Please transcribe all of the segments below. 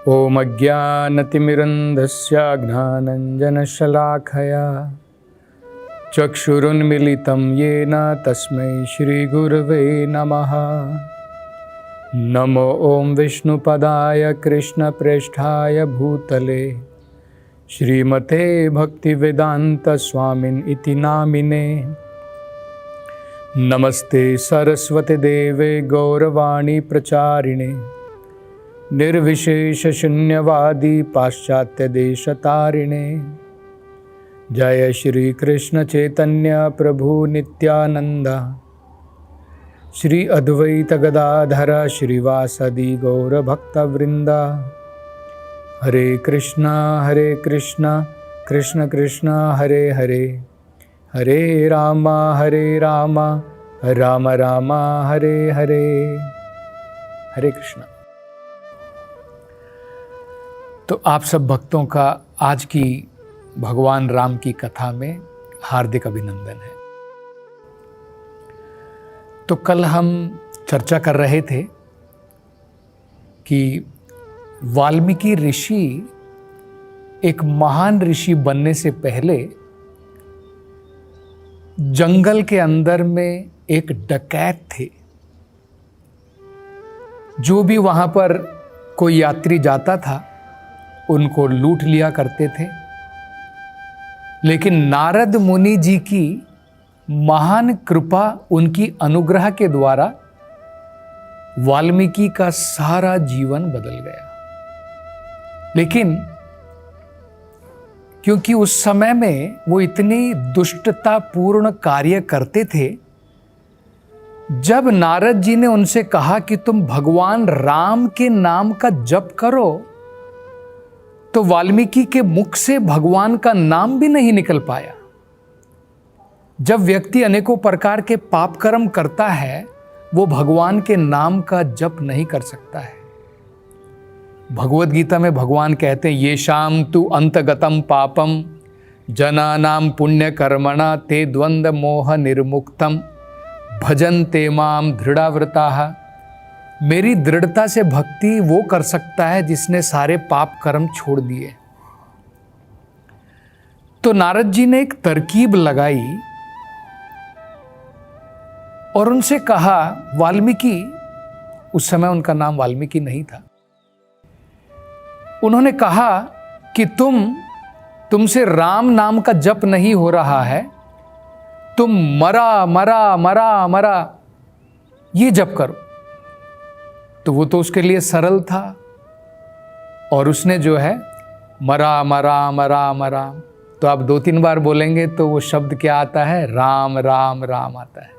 ॐ अज्ञानतिमिरन्धस्य ज्ञानाञ्जनशलाखया चक्षुरुन्मीलितं येन तस्मै श्रीगुरवे नमः। नमो ॐ विष्णुपदाय कृष्णप्रेष्ठाय भूतले श्रीमते भक्तिवेदान्तस्वामिन् इति नामिने। नमस्ते सरस्वती देवे गौरवाणी प्रचारिणे निर्विशेषशून्यवादी पाश्चात्यदेशतारिणे। जय श्री कृष्ण चैतन्य प्रभु नित्यानंद श्री अद्वैत गदाधर श्रीवासदि गौरभक्तवृंद। हरे कृष्णा कृष्ण कृष्ण हरे हरे, हरे राम राम राम हरे हरे। हरे कृष्णा। तो आप सब भक्तों का आज की भगवान राम की कथा में हार्दिक अभिनंदन है। तो कल हम चर्चा कर रहे थे कि वाल्मीकि ऋषि एक महान ऋषि बनने से पहले जंगल के अंदर में एक डकैत थे। जो भी वहां पर कोई यात्री जाता था उनको लूट लिया करते थे। लेकिन नारद मुनि जी की महान कृपा, उनकी अनुग्रह के द्वारा वाल्मीकि का सारा जीवन बदल गया। लेकिन क्योंकि उस समय में वो इतनी दुष्टतापूर्ण कार्य करते थे, जब नारद जी ने उनसे कहा कि तुम भगवान राम के नाम का जप करो, तो वाल्मीकि के मुख से भगवान का नाम भी नहीं निकल पाया। जब व्यक्ति अनेकों प्रकार के पाप कर्म करता है, वो भगवान के नाम का जप नहीं कर सकता है। भगवद गीता में भगवान कहते हैं, ये शाम तु अंतगतम पापम जनानाम पुण्य कर्मणा ते द्वंद्व मोह निर्मुक्तम भजन्ते माम दृढ़ाव्रताः। मेरी दृढ़ता से भक्ति वो कर सकता है जिसने सारे पाप कर्म छोड़ दिए। तो नारद जी ने एक तरकीब लगाई और उनसे कहा, वाल्मीकि, उस समय उनका नाम वाल्मीकि नहीं था, उन्होंने कहा कि तुमसे राम नाम का जप नहीं हो रहा है, तुम मरा मरा मरा मरा ये जप करो। तो वो तो उसके लिए सरल था और उसने जो है मरा मरा मरा मरा, तो आप 2-3 बार बोलेंगे तो वो शब्द क्या आता है? राम राम राम आता है।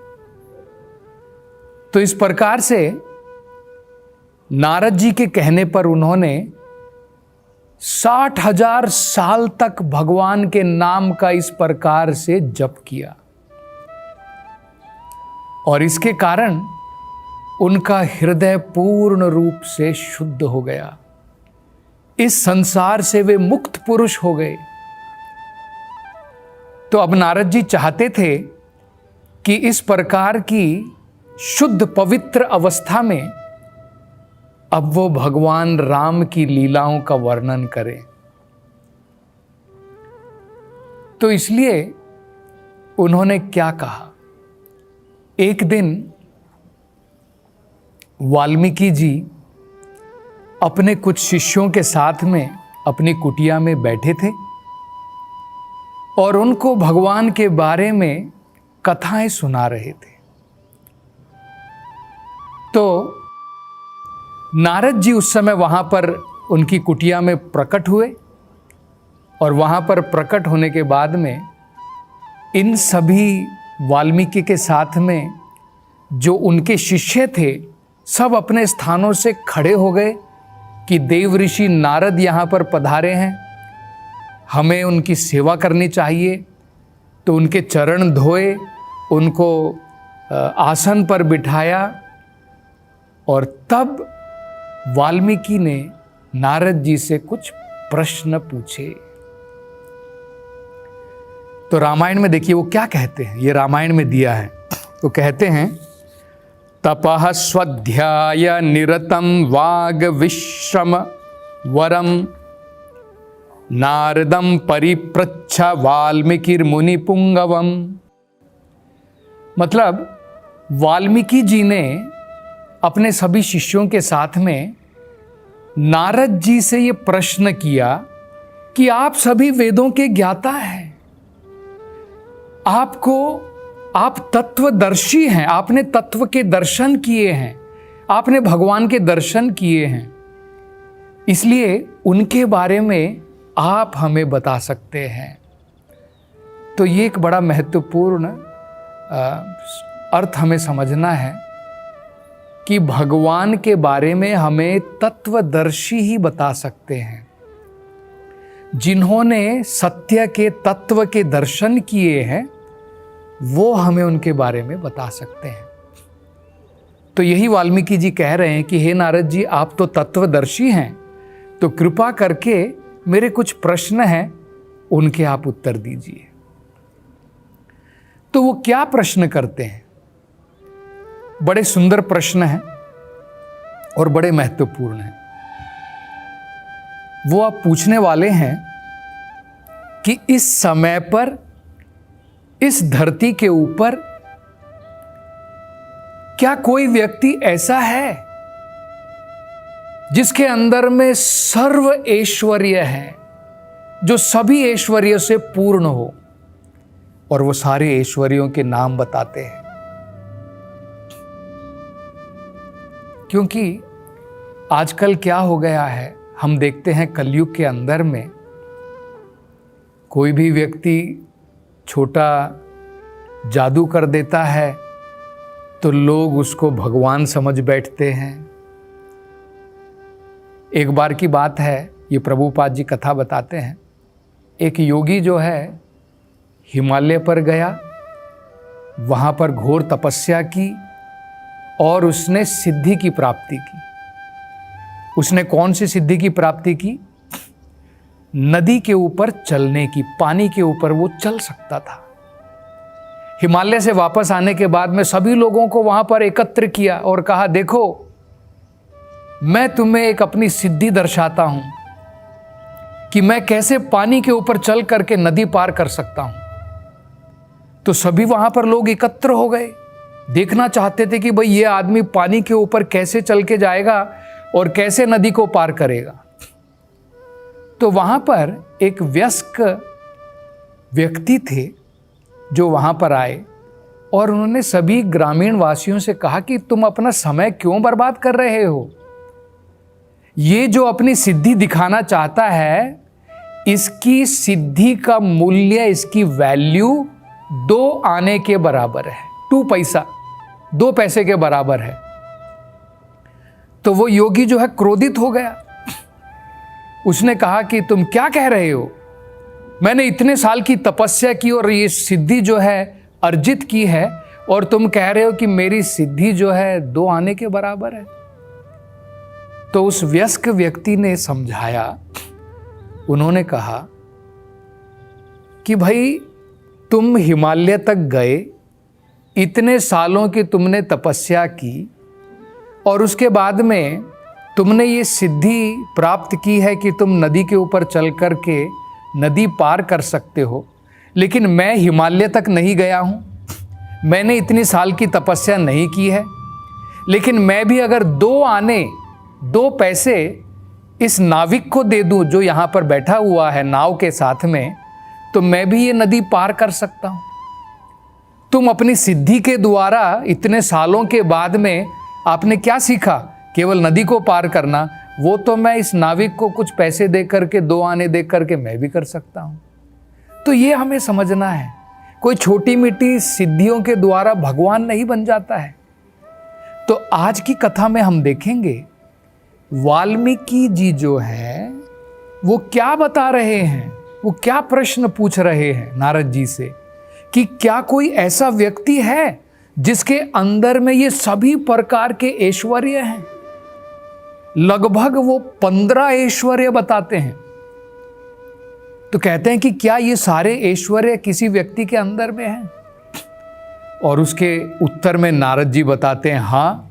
तो इस प्रकार से नारद जी के कहने पर उन्होंने 60,000 साल तक भगवान के नाम का इस प्रकार से जप किया और इसके कारण उनका हृदय पूर्ण रूप से शुद्ध हो गया। इस संसार से वे मुक्त पुरुष हो गए। तो अब नारद जी चाहते थे कि इस प्रकार की शुद्ध पवित्र अवस्था में अब वो भगवान राम की लीलाओं का वर्णन करें। तो इसलिए उन्होंने क्या कहा, एक दिन वाल्मीकि जी अपने कुछ शिष्यों के साथ में अपनी कुटिया में बैठे थे और उनको भगवान के बारे में कथाएं सुना रहे थे। तो नारद जी उस समय वहां पर उनकी कुटिया में प्रकट हुए और वहां पर प्रकट होने के बाद में इन सभी वाल्मीकि के साथ में जो उनके शिष्य थे, सब अपने स्थानों से खड़े हो गए कि देव ऋषि नारद यहाँ पर पधारे हैं, हमें उनकी सेवा करनी चाहिए। तो उनके चरण धोए, उनको आसन पर बिठाया और तब वाल्मीकि ने नारद जी से कुछ प्रश्न पूछे। तो रामायण में देखिए वो क्या कहते हैं, ये रामायण में दिया है। तो कहते हैं, तपः स्वाध्याय निरतं वाग विश्रम वरम नारदम परिप्रच्छ वाल्मीकिर्मुनि पुंगवम। मतलब वाल्मीकि जी ने अपने सभी शिष्यों के साथ में नारद जी से ये प्रश्न किया कि आप सभी वेदों के ज्ञाता हैं, आप तत्वदर्शी हैं, आपने तत्व के दर्शन किए हैं, आपने भगवान के दर्शन किए हैं, इसलिए उनके बारे में आप हमें बता सकते हैं। तो ये एक बड़ा महत्वपूर्ण अर्थ हमें समझना है कि भगवान के बारे में हमें तत्वदर्शी ही बता सकते हैं। जिन्होंने सत्य के तत्व के दर्शन किए हैं वो हमें उनके बारे में बता सकते हैं। तो यही वाल्मीकि जी कह रहे हैं कि हे नारद जी, आप तो तत्वदर्शी हैं, तो कृपा करके मेरे कुछ प्रश्न हैं, उनके आप उत्तर दीजिए। तो वो क्या प्रश्न करते हैं? बड़े सुंदर प्रश्न हैं और बड़े महत्वपूर्ण हैं। वो आप पूछने वाले हैं कि इस समय पर इस धरती के ऊपर क्या कोई व्यक्ति ऐसा है जिसके अंदर में सर्व ऐश्वर्य है, जो सभी ऐश्वर्य से पूर्ण हो? और वो सारे ऐश्वर्यों के नाम बताते हैं। क्योंकि आजकल क्या हो गया है, हम देखते हैं कलयुग के अंदर में कोई भी व्यक्ति छोटा जादू कर देता है तो लोग उसको भगवान समझ बैठते हैं। एक बार की बात है, ये प्रभुपाद जी कथा बताते हैं, एक योगी जो है हिमालय पर गया, वहाँ पर घोर तपस्या की और उसने सिद्धि की प्राप्ति की। उसने कौन सी सिद्धि की प्राप्ति की? नदी के ऊपर चलने की, पानी के ऊपर वो चल सकता था। हिमालय से वापस आने के बाद में सभी लोगों को वहां पर एकत्र किया और कहा, देखो मैं तुम्हें एक अपनी सिद्धि दर्शाता हूं कि मैं कैसे पानी के ऊपर चल करके नदी पार कर सकता हूं। तो सभी वहां पर लोग एकत्र हो गए, देखना चाहते थे कि भाई ये आदमी पानी के ऊपर कैसे चल के जाएगा और कैसे नदी को पार करेगा। तो वहां पर एक वयस्क व्यक्ति थे जो वहां पर आए और उन्होंने सभी ग्रामीण वासियों से कहा कि तुम अपना समय क्यों बर्बाद कर रहे हो? ये जो अपनी सिद्धि दिखाना चाहता है, इसकी सिद्धि का मूल्य, इसकी वैल्यू 2 आने के बराबर है, 2 पैसा, 2 पैसे के बराबर है। तो वो योगी जो है क्रोधित हो गया। उसने कहा कि तुम क्या कह रहे हो? मैंने इतने साल की तपस्या की और ये सिद्धि जो है अर्जित की है, और तुम कह रहे हो कि मेरी सिद्धि जो है 2 आने के बराबर है। तो उस वयस्क व्यक्ति ने समझाया, उन्होंने कहा कि भाई तुम हिमालय तक गए, इतने सालों की तुमने तपस्या की और उसके बाद में तुमने ये सिद्धि प्राप्त की है कि तुम नदी के ऊपर चल कर के नदी पार कर सकते हो, लेकिन मैं हिमालय तक नहीं गया हूँ, मैंने इतनी साल की तपस्या नहीं की है, लेकिन मैं भी अगर 2 आने 2 पैसे इस नाविक को दे दूं जो यहाँ पर बैठा हुआ है नाव के साथ में, तो मैं भी ये नदी पार कर सकता हूँ। तुम अपनी सिद्धि के द्वारा इतने सालों के बाद में आपने क्या सीखा? केवल नदी को पार करना। वो तो मैं इस नाविक को कुछ पैसे दे करके, 2 आने दे करके मैं भी कर सकता हूँ। तो ये हमें समझना है, कोई छोटी मिट्टी सिद्धियों के द्वारा भगवान नहीं बन जाता है। तो आज की कथा में हम देखेंगे वाल्मीकि जी जो है वो क्या बता रहे हैं, वो क्या प्रश्न पूछ रहे हैं नारद जी से कि क्या कोई ऐसा व्यक्ति है जिसके अंदर में ये सभी प्रकार के ऐश्वर्य हैं। लगभग वो 15 ऐश्वर्य बताते हैं। तो कहते हैं कि क्या ये सारे ऐश्वर्य किसी व्यक्ति के अंदर में हैं? और उसके उत्तर में नारद जी बताते हैं, हाँ,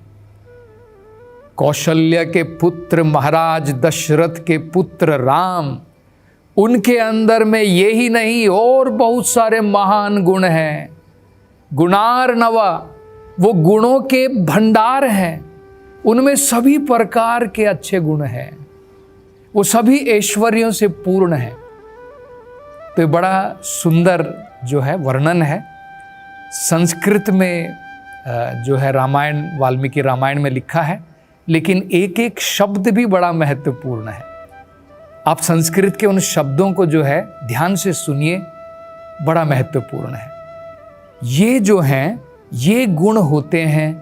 कौशल्य के पुत्र महाराज दशरथ के पुत्र राम, उनके अंदर में यही नहीं और बहुत सारे महान गुण हैं। गुणार्णवा, वो गुणों के भंडार हैं, उनमें सभी प्रकार के अच्छे गुण हैं, वो सभी ऐश्वर्यों से पूर्ण है। तो ये बड़ा सुंदर जो है वर्णन है। संस्कृत में जो है रामायण, वाल्मीकि रामायण में लिखा है, लेकिन एक एक शब्द भी बड़ा महत्वपूर्ण है। आप संस्कृत के उन शब्दों को जो है ध्यान से सुनिए, बड़ा महत्वपूर्ण है। ये जो हैं, ये गुण होते हैं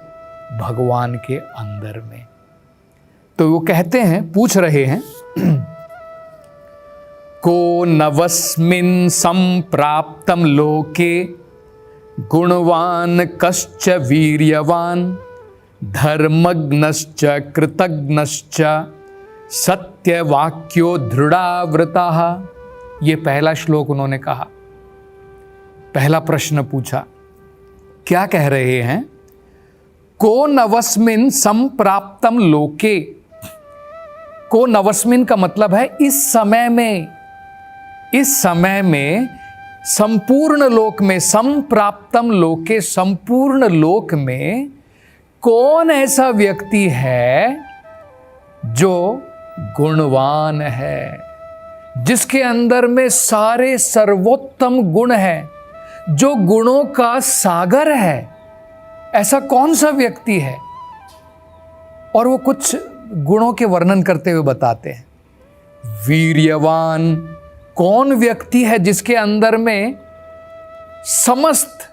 भगवान के अंदर में। तो वो कहते हैं, पूछ रहे हैं, को नवस्मिन् संप्राप्तम लोके गुणवान कश्च वीर्यवान धर्मज्ञश्च कृतज्ञश्च सत्यवाक्यो दृढ़ाव्रतः। ये पहला श्लोक उन्होंने कहा, पहला प्रश्न पूछा। क्या कह रहे हैं? को नवस्मिन् संप्राप्तम लोके। को नवस्मिन् का मतलब है इस समय में, इस समय में संपूर्ण लोक में, संप्राप्तम लोके, संपूर्ण लोक में कौन ऐसा व्यक्ति है जो गुणवान है, जिसके अंदर में सारे सर्वोत्तम गुण हैं, जो गुणों का सागर है। ऐसा कौन सा व्यक्ति है? और वो कुछ गुणों के वर्णन करते हुए बताते हैं। वीर्यवान, कौन व्यक्ति है जिसके अंदर में समस्त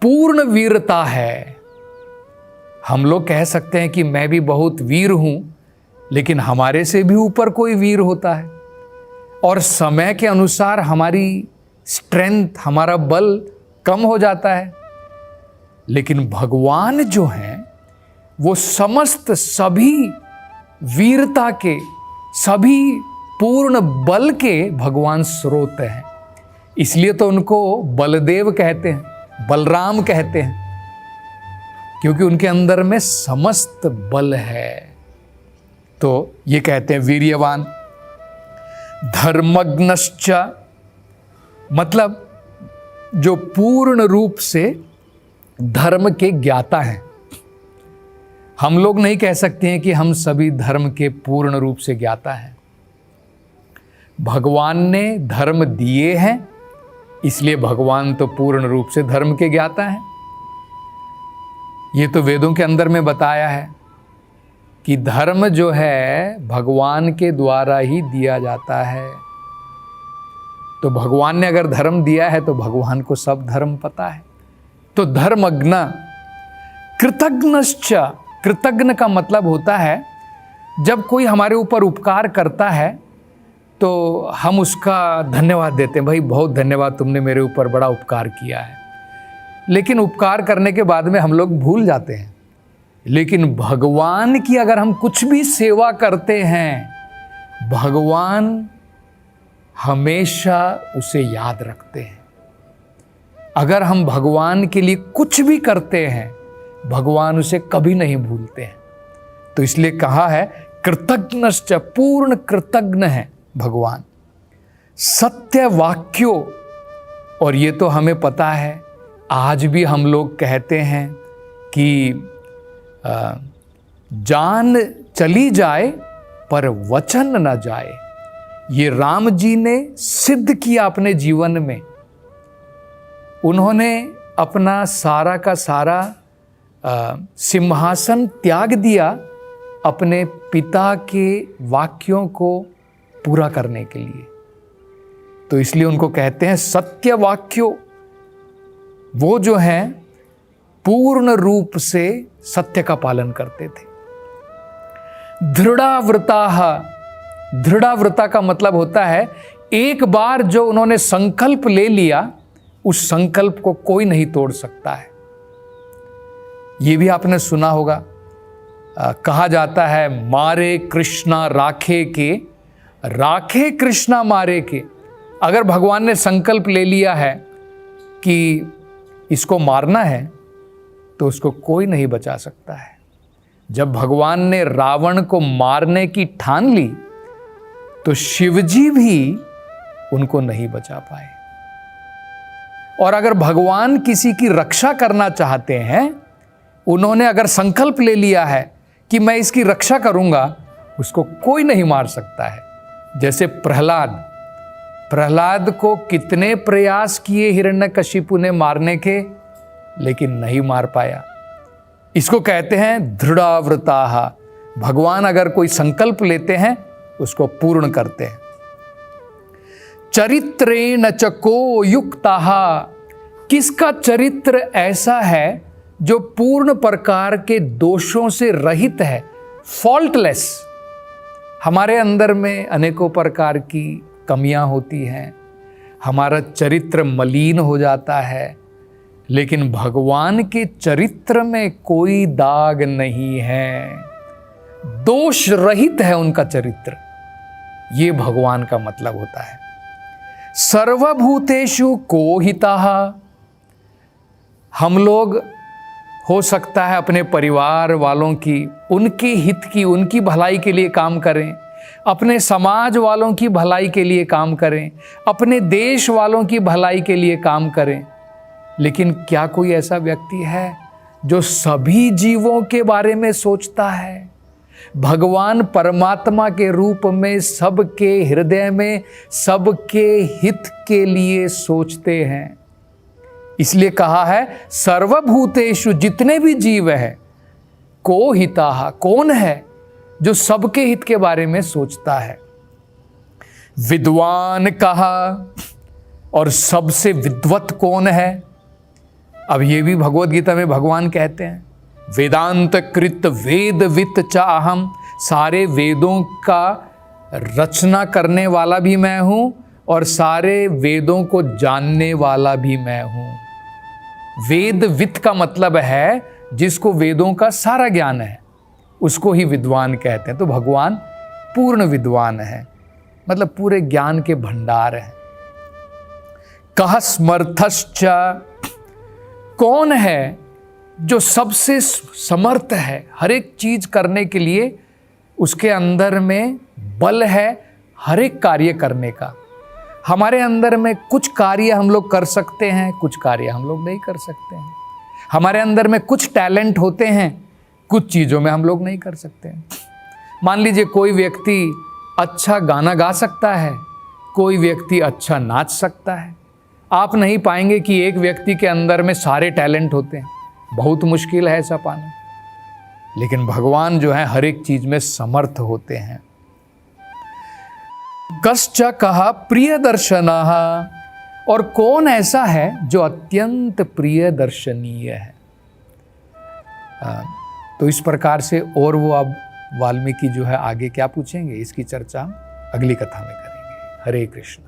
पूर्ण वीरता है। हम लोग कह सकते हैं कि मैं भी बहुत वीर हूं, लेकिन हमारे से भी ऊपर कोई वीर होता है, और समय के अनुसार हमारी स्ट्रेंथ, हमारा बल कम हो जाता है। लेकिन भगवान जो हैं, वो समस्त सभी वीरता के, सभी पूर्ण बल के भगवान स्रोत हैं। इसलिए तो उनको बलदेव कहते हैं, बलराम कहते हैं, क्योंकि उनके अंदर में समस्त बल है। तो ये कहते हैं वीर्यवान। धर्मज्ञश्च, मतलब जो पूर्ण रूप से धर्म के ज्ञाता हैं। हम लोग नहीं कह सकते हैं कि हम सभी धर्म के पूर्ण रूप से ज्ञाता हैं। भगवान ने धर्म दिए हैं, इसलिए भगवान तो पूर्ण रूप से धर्म के ज्ञाता हैं। ये तो वेदों के अंदर में बताया है कि धर्म जो है भगवान के द्वारा ही दिया जाता है। तो भगवान ने अगर धर्म दिया है तो भगवान को सब धर्म पता है। तो धर्मज्ञ। कृतज्ञश्च, कृतज्ञ का मतलब होता है जब कोई हमारे ऊपर उपकार करता है तो हम उसका धन्यवाद देते हैं, भाई बहुत धन्यवाद, तुमने मेरे ऊपर बड़ा उपकार किया है। लेकिन उपकार करने के बाद में हम लोग भूल जाते हैं। लेकिन भगवान की अगर हम कुछ भी सेवा करते हैं, भगवान हमेशा उसे याद रखते हैं। अगर हम भगवान के लिए कुछ भी करते हैं, भगवान उसे कभी नहीं भूलते हैं। तो इसलिए कहा है कृतज्ञश्च, पूर्ण कृतज्ञ है भगवान। सत्य वाक्यो, और ये तो हमें पता है, आज भी हम लोग कहते हैं कि जान चली जाए पर वचन न जाए। ये राम जी ने सिद्ध किया अपने जीवन में। उन्होंने अपना सारा का सारा सिंहासन त्याग दिया अपने पिता के वाक्यों को पूरा करने के लिए। तो इसलिए उनको कहते हैं सत्य वाक्यो। वो जो हैं पूर्ण रूप से सत्य का पालन करते थे। दृढ़ाव्रताः, दृढ़ाव्रता का मतलब होता है एक बार जो उन्होंने संकल्प ले लिया, उस संकल्प को कोई नहीं तोड़ सकता है। ये भी आपने सुना होगा, कहा जाता है मारे कृष्णा राखे के, राखे कृष्णा मारे के। अगर भगवान ने संकल्प ले लिया है कि इसको मारना है, तो उसको कोई नहीं बचा सकता है। जब भगवान ने रावण को मारने की ठान ली तो शिवजी भी उनको नहीं बचा पाए। और अगर भगवान किसी की रक्षा करना चाहते हैं, उन्होंने अगर संकल्प ले लिया है कि मैं इसकी रक्षा करूंगा, उसको कोई नहीं मार सकता है। जैसे प्रहलाद को कितने प्रयास किए हिरण्यकशिपु ने मारने के, लेकिन नहीं मार पाया। इसको कहते हैं दृढ़व्रताः। भगवान अगर कोई संकल्प लेते हैं उसको पूर्ण करते हैं। चरित्रेण च को युक्ताः। किसका चरित्र ऐसा है जो पूर्ण प्रकार के दोषों से रहित है, फॉल्टलेस। हमारे अंदर में अनेकों प्रकार की कमियां होती हैं, हमारा चरित्र मलिन हो जाता है, लेकिन भगवान के चरित्र में कोई दाग नहीं है, दोष रहित है उनका चरित्र। ये भगवान का मतलब होता है। सर्वभूतेषु कोहितः। हम लोग हो सकता है अपने परिवार वालों की, उनके हित की, उनकी भलाई के लिए काम करें, अपने समाज वालों की भलाई के लिए काम करें, अपने देश वालों की भलाई के लिए काम करें, लेकिन क्या कोई ऐसा व्यक्ति है जो सभी जीवों के बारे में सोचता है? भगवान परमात्मा के रूप में सबके हृदय में सबके हित के लिए सोचते हैं। इसलिए कहा है सर्वभूतेषु, जितने भी जीव है, को हिताः। कौन है जो सबके हित के बारे में सोचता है? विद्वान कहा, और सबसे विद्वत कौन है? अब ये भी भगवत गीता में भगवान कहते हैं, वेदांत कृत वेदवित च अहम। सारे वेदों का रचना करने वाला भी मैं हूं और सारे वेदों को जानने वाला भी मैं हूं। वेदवित का मतलब है जिसको वेदों का सारा ज्ञान है, उसको ही विद्वान कहते हैं। तो भगवान पूर्ण विद्वान है, मतलब पूरे ज्ञान के भंडार है। कह समर्थश्च। कौन है जो सबसे समर्थ है, हर एक चीज करने के लिए उसके अंदर में बल है, हर एक कार्य करने का। हमारे अंदर में कुछ कार्य हम लोग कर सकते हैं, कुछ कार्य हम लोग नहीं कर सकते हैं। हमारे अंदर में कुछ टैलेंट होते हैं, कुछ चीज़ों में हम लोग नहीं कर सकते हैं। मान लीजिए कोई व्यक्ति अच्छा गाना गा सकता है, कोई व्यक्ति अच्छा नाच सकता है। आप नहीं पाएंगे कि एक व्यक्ति के अंदर में सारे टैलेंट होते हैं, बहुत मुश्किल है ऐसा पाना। लेकिन भगवान जो है हर एक चीज में समर्थ होते हैं। कश्च कहा प्रिय दर्शनः। और कौन ऐसा है जो अत्यंत प्रिय दर्शनीय है? तो इस प्रकार से, और वो अब वाल्मीकि जो है आगे क्या पूछेंगे, इसकी चर्चा अगली कथा में करेंगे। हरे कृष्ण।